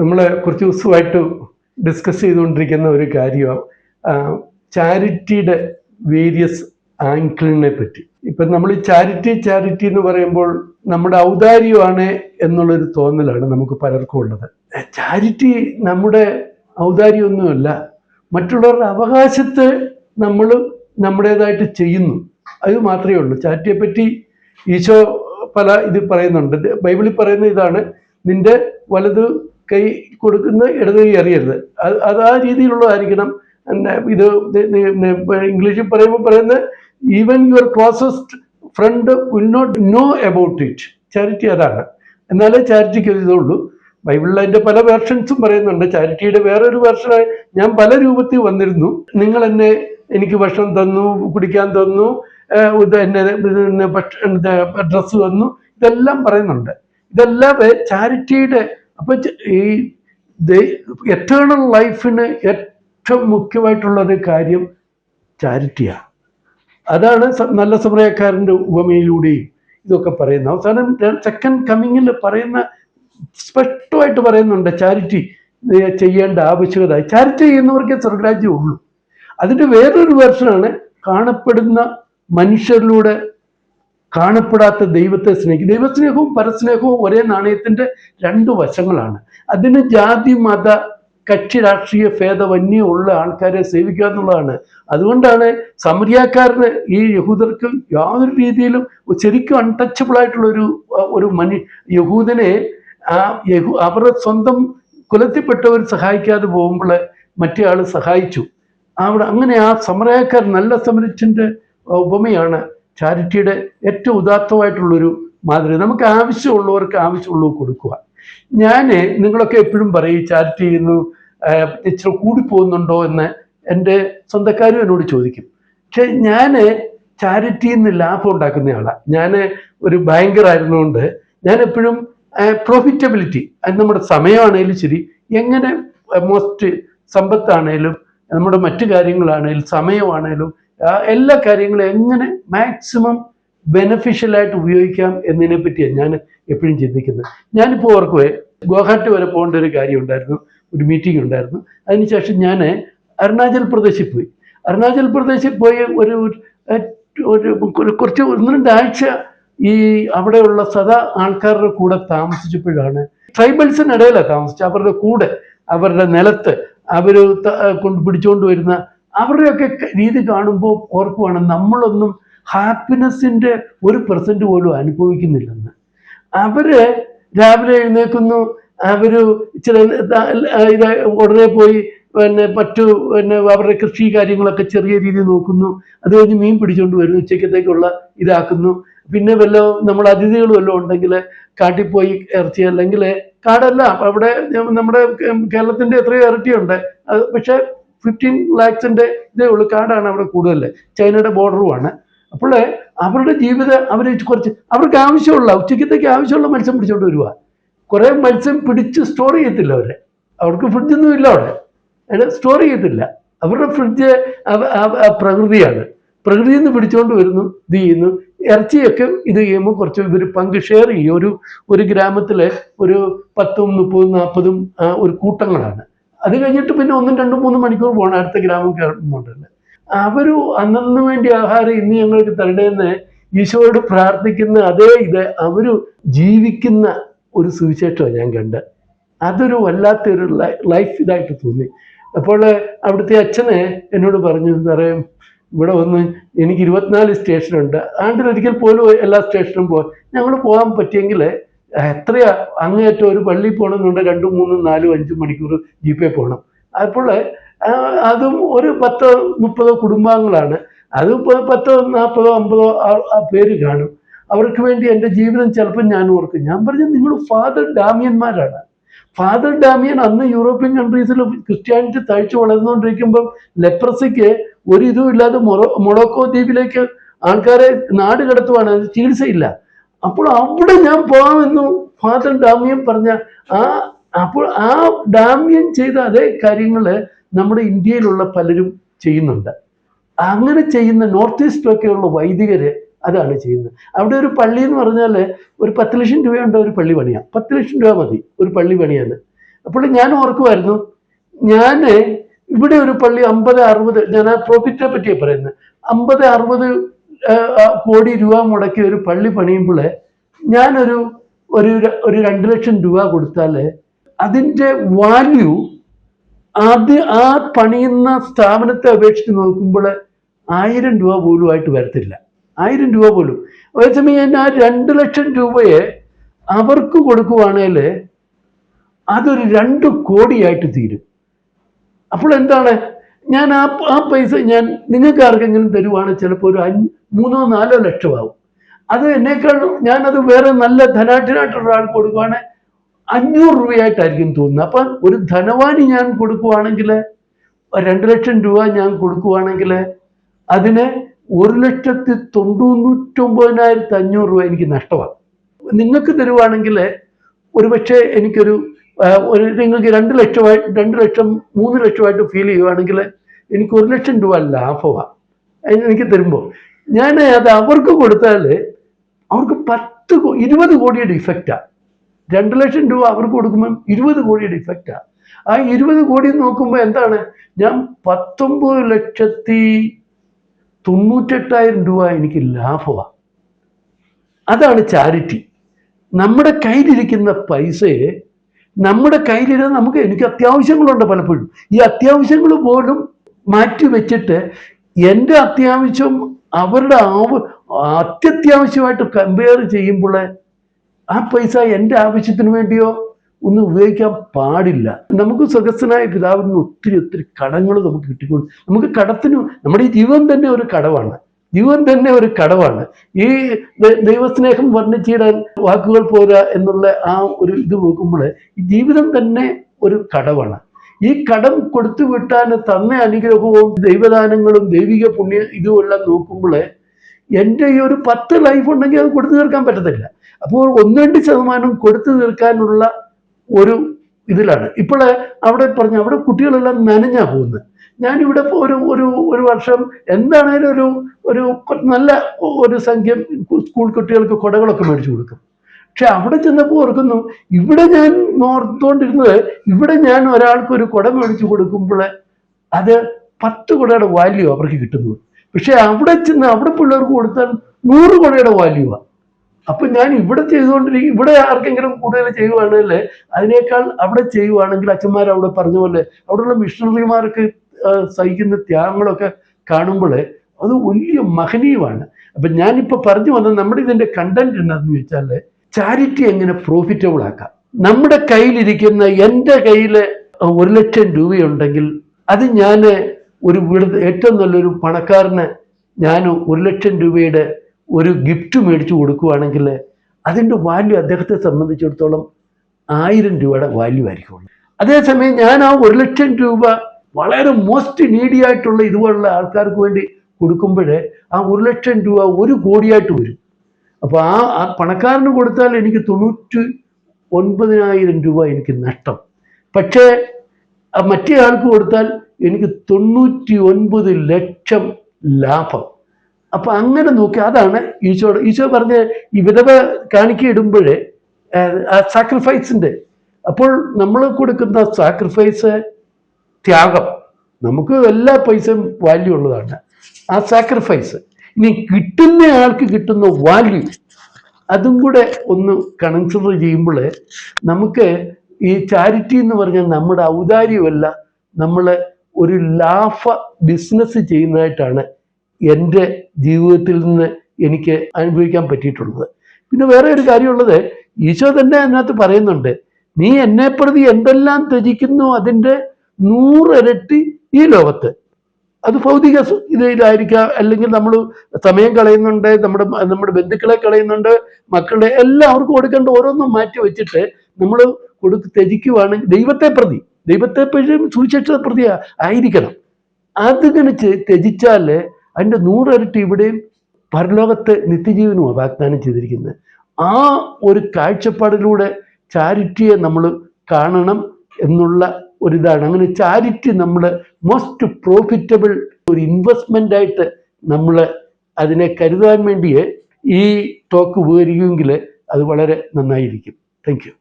നമ്മൾ കുറച്ച് ദിവസമായിട്ട് ഡിസ്കസ് ചെയ്തുകൊണ്ടിരിക്കുന്ന ഒരു കാര്യമാണ് ചാരിറ്റിയുടെ വേരിയസ് ആംഗിളിനെ പറ്റി. ഇപ്പം നമ്മൾ ചാരിറ്റി എന്ന് പറയുമ്പോൾ നമ്മുടെ ഔദാര്യമാണ് എന്നുള്ളൊരു തോന്നലാണ് നമുക്ക് പലർക്കും ഉള്ളത്. ചാരിറ്റി നമ്മുടെ ഔദാര്യമൊന്നുമല്ല, മറ്റുള്ളവരുടെ അവകാശത്തെ നമ്മൾ നമ്മുടേതായിട്ട് ചെയ്യുന്നു, അത് മാത്രമേ ഉള്ളൂ. ചാരിറ്റിയെ പറ്റി ഈശോ പല ഇത് പറയുന്നുണ്ട്. ബൈബിളിൽ പറയുന്ന ഇതാണ്, നിന്റെ വലത് കൈ കൊടുക്കുന്ന ഇടത് കൈ അറിയരുത്. അത് ആ രീതിയിലുള്ളതായിരിക്കണം. ഇത് ഇംഗ്ലീഷിൽ പറയുന്നത് even your closest friend will not know about it. Charity അതാണ്. എന്നാലേ ചാരിറ്റിക്ക് ഒരു ഇതുള്ളൂ. ബൈബിളിൽ അതിൻ്റെ പല വേർഷൻസും പറയുന്നുണ്ട്. ചാരിറ്റിയുടെ വേറൊരു വേർഷനായി ഞാൻ പല രൂപത്തിൽ വന്നിരുന്നു. നിങ്ങൾ എന്നെ എനിക്ക് ഭക്ഷണം തന്നു, കുടിക്കാൻ തന്നു, എന്നെ ഡ്രസ്സ് തന്നു, ഇതെല്ലാം പറയുന്നുണ്ട്. ഇതെല്ലാം ചാരിറ്റിയുടെ. അപ്പം ഈ എറ്റേണൽ ലൈഫിന് ഏറ്റവും മുഖ്യമായിട്ടുള്ളൊരു കാര്യം ചാരിറ്റിയാണ്. അതാണ് നല്ല സമരക്കാരൻ്റെ ഉപമയിലൂടെയും ഇതൊക്കെ പറയുന്നത്. അവസാനം സെക്കൻഡ് കമ്മിങ്ങിൽ പറയുന്ന സ്പഷ്ടമായിട്ട് പറയുന്നുണ്ട് ചാരിറ്റി ചെയ്യേണ്ട ആവശ്യകത. ചാരിറ്റി ചെയ്യുന്നവർക്കേ സ്വർഗരാജ്യം ഉള്ളൂ. അതിൻ്റെ വേറൊരു വേർഷനാണ് കാണപ്പെടുന്ന മനുഷ്യരിലൂടെ കാണപ്പെടാത്ത ദൈവത്തെ സ്നേഹിക്കുക. ദൈവസ്നേഹവും പരസ്നേഹവും ഒരേ നാണയത്തിൻ്റെ രണ്ട് വശങ്ങളാണ്. അതിന് ജാതി മത കക്ഷി രാഷ്ട്രീയ ഭേദമന്യേ ഉള്ള ആൾക്കാരെ സേവിക്കുക എന്നുള്ളതാണ്. അതുകൊണ്ടാണ് സമരിയാക്കാരന് ഈ യഹൂദർക്ക് യാതൊരു രീതിയിലും ശരിക്കും അൺടച്ചബിൾ ആയിട്ടുള്ളൊരു യഹൂദനെ അവരുടെ സ്വന്തം കുലത്തിൽപ്പെട്ടവർ സഹായിക്കാതെ പോകുമ്പോൾ മറ്റേ ആൾ സഹായിച്ചു. അവിടെ അങ്ങനെ ആ സമരക്കാരൻ നല്ല സമരത്തിൻ്റെ ഉപമയാണ് ചാരിറ്റിയുടെ ഏറ്റവും ഉദാത്തമായിട്ടുള്ളൊരു മാതൃക. നമുക്ക് ആവശ്യമുള്ളവർക്ക് ആവശ്യമുള്ളത് കൊടുക്കുക. ഞാൻ നിങ്ങളൊക്കെ എപ്പോഴും പറയും ചാരിറ്റി ചെയ്യുന്നു, ഇച്ചിരി കൂടിപ്പോകുന്നുണ്ടോ എന്ന് എൻ്റെ സ്വന്തക്കാരും എന്നോട് ചോദിക്കും. പക്ഷെ ഞാൻ ചാരിറ്റിയിൽ നിന്ന് ലാഭം ഉണ്ടാക്കുന്ന ആളാണ്. ഞാൻ ഒരു ബാങ്കറായിരുന്നുകൊണ്ട് ഞാൻ എപ്പോഴും പ്രോഫിറ്റബിലിറ്റി, അത് നമ്മുടെ സമയമാണേലും ശരി, എങ്ങനെ മോസ്റ്റ് സമ്പത്താണേലും നമ്മുടെ മറ്റു കാര്യങ്ങളാണേലും സമയമാണേലും എല്ലാ കാര്യങ്ങളും എങ്ങനെ മാക്സിമം ബെനഫിഷ്യലായിട്ട് ഉപയോഗിക്കാം എന്നതിനെ പറ്റിയാണ് ഞാൻ എപ്പോഴും ചിന്തിക്കുന്നത്. ഞാനിപ്പോൾ ഓർക്കുവേ, ഗുവാഹട്ടി വരെ പോകേണ്ട ഒരു കാര്യം ഉണ്ടായിരുന്നു, ഒരു മീറ്റിംഗ് ഉണ്ടായിരുന്നു. അതിനുശേഷം ഞാൻ അരുണാചൽ പ്രദേശിൽ പോയി. അരുണാചൽ പ്രദേശിൽ പോയി കുറച്ച് 1-2 ആഴ്ച ഈ അവിടെയുള്ള സദാ ആൾക്കാരുടെ കൂടെ താമസിച്ചപ്പോഴാണ് ട്രൈബൽസിനിടയിലാണ് താമസിച്ചത്. അവരുടെ കൂടെ, അവരുടെ നിലത്ത് അവർ പിടിച്ചുകൊണ്ട് വരുന്ന അവരുടെയൊക്കെ രീതി കാണുമ്പോൾ ഓർക്കുവാണ്, നമ്മളൊന്നും ഹാപ്പിനെസ്സിൻ്റെ 1% പോലും അനുഭവിക്കുന്നില്ലെന്ന്. അവര് രാവിലെ എഴുന്നേക്കുന്നു, അവർ ഇച്ചിരി ഉടനെ പോയി അവരുടെ കൃഷി കാര്യങ്ങളൊക്കെ ചെറിയ രീതിയിൽ നോക്കുന്നു. അത് കഴിഞ്ഞ് മീൻ പിടിച്ചുകൊണ്ട് വരുന്നു, ഉച്ചക്കത്തേക്കുള്ള ഇതാക്കുന്നു. പിന്നെ നമ്മൾ അതിഥികൾ വല്ലതും ഉണ്ടെങ്കിൽ കാട്ടിൽ പോയി ഇറച്ചി, അല്ലെങ്കിൽ കാടല്ല, അവിടെ നമ്മുടെ കേരളത്തിൻ്റെ എത്രയോ ഇരട്ടിയുണ്ട്. പക്ഷെ 15 lakhs ഇതേ ഉള്ളൂ. കാടാണ് അവിടെ കൂടുതൽ, ചൈനയുടെ ബോർഡറുമാണ്. അപ്പോൾ അവരുടെ ജീവിതം അവർക്ക് ആവശ്യമുള്ള ഉച്ചക്കത്തേക്ക് ആവശ്യമുള്ള മത്സ്യം പിടിച്ചോണ്ട് വരിക. കുറേ മത്സ്യം പിടിച്ച് സ്റ്റോർ ചെയ്യത്തില്ല. അവർക്ക് ഫ്രിഡ്ജൊന്നും ഇല്ല അവിടെ, സ്റ്റോർ ചെയ്യത്തില്ല. അവരുടെ ഫ്രിഡ്ജ് പ്രകൃതിയാണ്. പ്രകൃതിയിൽ നിന്ന് പിടിച്ചുകൊണ്ട് വരുന്നു, ഇത് ചെയ്യുന്നു. ഇറച്ചിയൊക്കെ ഇത് ചെയ്യുമ്പോൾ കുറച്ച് ഇവർ പങ്ക് ഷെയർ ചെയ്യും. ഒരു ഗ്രാമത്തിൽ ഒരു 10, 30, 40 ഒരു കൂട്ടങ്ങളാണ്. അത് കഴിഞ്ഞിട്ട് പിന്നെ 1, 2, 3 മണിക്കൂർ പോകണം അടുത്ത ഗ്രാമം കയറുന്നുണ്ടല്ലോ. അവര് അന്നു വേണ്ടി ആഹാരം ഇന്ന് ഞങ്ങൾക്ക് തരണമെന്ന് ഈശോയോട് പ്രാർത്ഥിക്കുന്ന അതേ ഇത് അവര് ജീവിക്കുന്ന ഒരു സുവിശേഷമാണ് ഞാൻ കണ്ടത്. അതൊരു വല്ലാത്തൊരു ലൈഫ് ഇതായിട്ട് തോന്നി. അപ്പോൾ അവിടുത്തെ അച്ഛനെ എന്നോട് പറഞ്ഞു, സാറേ ഇവിടെ വന്ന് എനിക്ക് 24 സ്റ്റേഷനുണ്ട്, ആണ്ടിലൊരിക്കൽ പോലും എല്ലാ സ്റ്റേഷനും ഞങ്ങൾ പോകാൻ പറ്റിയെങ്കിൽ എത്രയാ അങ്ങേയറ്റം ഒരു പള്ളിയിൽ പോകണമെന്നുണ്ട് 2, 3, 4, 5 മണിക്കൂർ ജീപ്പേ പോകണം. അപ്പോൾ അതും ഒരു 10, 30 കുടുംബാംഗങ്ങളാണ്. അത് 10, 40, 50 പേര് കാണും. അവർക്ക് വേണ്ടി എൻ്റെ ജീവിതം ചിലപ്പോൾ ഞാൻ ഓർക്കും. ഞാൻ പറഞ്ഞു, നിങ്ങൾ ഫാദർ ഡാമിയന്മാരാണ്. ഫാദർ ഡാമിയൻ അന്ന് യൂറോപ്യൻ കൺട്രീസിൽ ക്രിസ്ത്യാനിറ്റി തഴിച്ചു വളർന്നുകൊണ്ടിരിക്കുമ്പം ലെപ്രസിക്ക് ഒരു ഇതും ഇല്ലാതെ മൊറോക്കോ ദ്വീപിലേക്ക് ആൾക്കാരെ നാട് കടത്തുവാണ്, ചികിത്സയില്ല. അപ്പോൾ അവിടെ ഞാൻ പോകാമെന്നു ഫാദർ ഡാമിയൻ പറഞ്ഞ അപ്പോൾ ആ ഡാമിയൻ ചെയ്ത അതേ കാര്യങ്ങൾ നമ്മുടെ ഇന്ത്യയിലുള്ള പലരും ചെയ്യുന്നുണ്ട്. അങ്ങനെ ചെയ്യുന്ന നോർത്ത് ഈസ്റ്റിലൊക്കെയുള്ള വൈദികര് അതാണ് ചെയ്യുന്നത്. അവിടെ ഒരു പള്ളി എന്ന് പറഞ്ഞാൽ ഒരു 10 ലക്ഷം രൂപയുണ്ട് ഒരു പള്ളി പണിയാം. 10 ലക്ഷം രൂപ മതി ഒരു പള്ളി പണിയാൻ. അപ്പോൾ ഞാൻ ഓർക്കുമായിരുന്നു, ഞാൻ ഇവിടെ ഒരു പള്ളി 50-60, ഞാൻ ആ പ്രോഫിറ്റിനെ പറ്റിയാണ് പറയുന്നത്, 50-60 കോടി രൂപ മുടക്കി ഒരു പള്ളി പണിയുമ്പോൾ ഞാനൊരു ഒരു 2 ലക്ഷം രൂപ കൊടുത്താൽ അതിൻ്റെ വാല്യൂ ആ പണിയുന്ന സ്ഥാപനത്തെ അപേക്ഷിച്ച് നോക്കുമ്പോൾ 1000 രൂപ പോലും ആയിട്ട് വരത്തില്ല. 1000 രൂപ പോലും. അതേസമയം ആ 2 ലക്ഷം രൂപയെ അവർക്ക് കൊടുക്കുവാണെങ്കിൽ അതൊരു 2 കോടിയായിട്ട് തീരും. അപ്പോൾ എന്താണ്, ഞാൻ ആ പൈസ ഞാൻ നിങ്ങൾക്ക് ആർക്കെങ്കിലും തരുവാണെങ്കിൽ ചിലപ്പോൾ ഒരു 3-4 ലക്ഷമാവും. അത് എന്നേക്കാൾ ഞാനത് വേറെ നല്ല ധനാഢ്യനായിട്ടുള്ള ഒരാൾക്ക് കൊടുക്കുവാണെങ്കിൽ 500 രൂപയായിട്ടായിരിക്കും തോന്നുന്നത്. അപ്പം ഒരു ധനവാനി ഞാൻ കൊടുക്കുവാണെങ്കിൽ 2 ലക്ഷം രൂപ ഞാൻ കൊടുക്കുവാണെങ്കിൽ അതിന് 1,99,500 രൂപ എനിക്ക് നഷ്ടമാണ്. നിങ്ങൾക്ക് തരുവാണെങ്കിൽ ഒരുപക്ഷെ എനിക്കൊരു നിങ്ങൾക്ക് 2 ലക്ഷം 3 ലക്ഷമായിട്ട് ഫീൽ ചെയ്യുവാണെങ്കിൽ എനിക്ക് 1 ലക്ഷം രൂപ ലാഭമാണ് എനിക്ക് തരുമ്പോൾ. ഞാൻ അത് അവർക്ക് കൊടുത്താൽ അവർക്ക് 20 കോടിയുടെ ഇഫക്റ്റാണ്. 2 ലക്ഷം രൂപ അവർക്ക് കൊടുക്കുമ്പോൾ 20 കോടിയുടെ ഇഫക്റ്റാണ്. ആ 20 കോടി നോക്കുമ്പോൾ എന്താണ്, ഞാൻ 19,98,000 രൂപ എനിക്ക് ലാഭമാണ്. അതാണ് ചാരിറ്റി. നമ്മുടെ കയ്യിലിരിക്കുന്ന പൈസയെ നമ്മുടെ കയ്യിലിരുന്ന് എനിക്ക് അത്യാവശ്യങ്ങളുണ്ട് പലപ്പോഴും. ഈ അത്യാവശ്യങ്ങൾ പോലും മാറ്റി വെച്ചിട്ട് എൻ്റെ അത്യാവശ്യം അവരുടെ അത്യത്യാവശ്യമായിട്ട് കമ്പയർ ചെയ്യുമ്പോൾ ആ പൈസ എൻ്റെ ആവശ്യത്തിന് വേണ്ടിയോ ഒന്നും ഉപയോഗിക്കാൻ പാടില്ല. നമുക്ക് സ്വർഗ്ഗസ്ഥനായ പിതാവിൽ നിന്ന് ഒത്തിരി കടങ്ങൾ നമുക്ക് കിട്ടിക്കൊണ്ട്, നമുക്ക് നമ്മുടെ ഈ ജീവൻ തന്നെ ഒരു കടമാണ്. ഈ ദൈവസ്നേഹം വർണ്ണിച്ചിടാൻ വാക്കുകൾ പോരാ എന്നുള്ള ആ ഒരു ഇത് നോക്കുമ്പോൾ ഈ ജീവിതം തന്നെ ഒരു കടമാണ്. ഈ കടം കൊടുത്തു വിട്ടാൻ തന്ന അനുഗ്രഹവും ദൈവദാനങ്ങളും ദൈവിക ഇതുമെല്ലാം നോക്കുമ്പോൾ എൻ്റെ ഈ ഒരു 10 ലൈഫ് ഉണ്ടെങ്കിൽ അത് കൊടുത്തു തീർക്കാൻ പറ്റത്തില്ല. അപ്പോൾ 1-2% കൊടുത്തു തീർക്കാനുള്ള ഒരു ഇതിലാണ്. ഇപ്പോൾ അവിടെ കുട്ടികളെല്ലാം നനഞ്ഞാ പോകുന്നത്. ഞാനിവിടെ ഒരു വർഷം എന്താണേലും ഒരു നല്ല ഒരു സംഖ്യ സ്കൂൾ കുട്ടികൾക്ക് കുടകളൊക്കെ മേടിച്ചു കൊടുക്കും. പക്ഷെ അവിടെ ചെന്നപ്പോൾ ഓർക്കുന്നു, ഇവിടെ ഞാൻ ഓർത്തുകൊണ്ടിരുന്നത്, ഇവിടെ ഞാൻ ഒരാൾക്ക് ഒരു കുട മേടിച്ചു കൊടുക്കുമ്പോൾ അത് 10 കുടയുടെ വാല്യൂ അവർക്ക് കിട്ടുന്നു. പക്ഷെ അവിടെ പിള്ളേർക്ക് കൊടുത്താൽ 100 കുടയുടെ വാല്യൂവാണ്. അപ്പൊ ഞാൻ ഇവിടെ ഇവിടെ ആർക്കെങ്കിലും കൂടുതൽ ചെയ്യുവാണെങ്കിൽ അതിനേക്കാൾ അവിടെ ചെയ്യുവാണെങ്കിൽ അച്ഛന്മാർ അവിടെ പറഞ്ഞ പോലെ അവിടെയുള്ള മിഷണറിമാർക്ക് സഹിക്കുന്ന ത്യാഗങ്ങളൊക്കെ കാണുമ്പോൾ അത് വലിയ മഹനീയമാണ്. അപ്പൊ ഞാനിപ്പോ പറഞ്ഞു വന്നത്, നമ്മുടെ ഇതിന്റെ കണ്ടന്റ് എന്താണെന്ന് ചോദിച്ചാൽ, ചാരിറ്റി എങ്ങനെ പ്രോഫിറ്റബിൾ ആക്കാം. നമ്മുടെ കയ്യിലിരിക്കുന്ന, എൻ്റെ കയ്യിൽ 1 ലക്ഷം രൂപയുണ്ടെങ്കിൽ അത് ഞാൻ ഏറ്റവും നല്ലൊരു പണക്കാരന് ഞാൻ 1 ലക്ഷം രൂപയുടെ ഒരു ഗിഫ്റ്റ് മേടിച്ചു കൊടുക്കുകയാണെങ്കിൽ അതിൻ്റെ വാല്യൂ അദ്ദേഹത്തെ സംബന്ധിച്ചിടത്തോളം 1000 രൂപയുടെ വാല്യൂ ആയിരിക്കും. അതേസമയം ഞാൻ ആ 1 ലക്ഷം രൂപ വളരെ മോസ്റ്റ് നീഡി ആയിട്ടുള്ള ഇതുപോലുള്ള ആൾക്കാർക്ക് വേണ്ടി കൊടുക്കുമ്പോൾ ആ 1 ലക്ഷം രൂപ 1 കോടിയായിട്ട് വരും. അപ്പോൾ ആ പണക്കാരന് കൊടുത്താൽ എനിക്ക് 99,000 രൂപ എനിക്ക് നഷ്ടം. പക്ഷേ മറ്റേ ആൾക്ക് കൊടുത്താൽ എനിക്ക് 99 ലക്ഷം ലാഭം. അപ്പൊ അങ്ങനെ നോക്കി, അതാണ് ഈശോ പറഞ്ഞ ഈ വിധവ കാണിക്ക ഇടുമ്പോഴേ ആ സാക്രിഫൈസിന്റെ, അപ്പോൾ നമ്മൾ കൊടുക്കുന്ന സാക്രിഫൈസ് ത്യാഗം, നമുക്ക് എല്ലാ പൈസയും വാല്യൂ ഉള്ളതാണ്. ആ സാക്രിഫൈസ് ഇനി കിട്ടുന്ന ആൾക്ക് കിട്ടുന്ന വാല്യൂ അതും കൂടെ ഒന്ന് കൺസിഡർ ചെയ്യുമ്പോൾ നമുക്ക് ഈ ചാരിറ്റി എന്ന് പറഞ്ഞാൽ നമ്മുടെ ഔദാര്യമല്ല, നമ്മൾ ഒരു ലാഭ ബിസിനസ് ചെയ്യുന്നതായിട്ടാണ് എൻ്റെ ജീവിതത്തിൽ നിന്ന് എനിക്ക് അനുഭവിക്കാൻ പറ്റിയിട്ടുള്ളത്. പിന്നെ വേറെ ഒരു കാര്യമുള്ളത്, ഈശോ തന്നെ അതിനകത്ത് പറയുന്നുണ്ട്, നീ എന്നെ പ്രതി എന്തെല്ലാം ത്യജിക്കുന്നു അതിൻ്റെ 100 ഇരട്ടി ഈ ലോകത്ത്. അത് ഭൗതിക ഇതിലായിരിക്കാം, അല്ലെങ്കിൽ നമ്മൾ സമയം കളയുന്നുണ്ട്, നമ്മുടെ ബന്ധുക്കളെ കളയുന്നുണ്ട്, മക്കളുടെ എല്ലാവർക്കും കൊടുക്കേണ്ട ഓരോന്നും മാറ്റി വെച്ചിട്ട് നമ്മൾ ത്യജിക്കുവാണെങ്കിൽ ദൈവത്തെ പ്രതി സുവിശേഷ പ്രതി ആയിരിക്കണം. അതിങ്ങനെ ത്യജിച്ചാൽ അതിൻ്റെ 100 ഇരട്ടി ഇവിടെയും പരലോകത്ത് നിത്യജീവനുമാണ് വാഗ്ദാനം ചെയ്തിരിക്കുന്നത്. ആ ഒരു കാഴ്ചപ്പാടിലൂടെ ചാരിറ്റിയെ നമ്മൾ കാണണം എന്നുള്ള ഒരിതാണ്. അങ്ങനെ ചാരിറ്റി നമ്മൾ മോസ്റ്റ് പ്രോഫിറ്റബിൾ ഒരു ഇൻവെസ്റ്റ്മെൻ്റ് ആയിട്ട് നമ്മൾ അതിനെ കരുതാൻ വേണ്ടിയേ ഈ ടോക്ക് ഉപകരിക്കുമെങ്കിൽ അത് വളരെ നന്നായിരിക്കും. Thank you.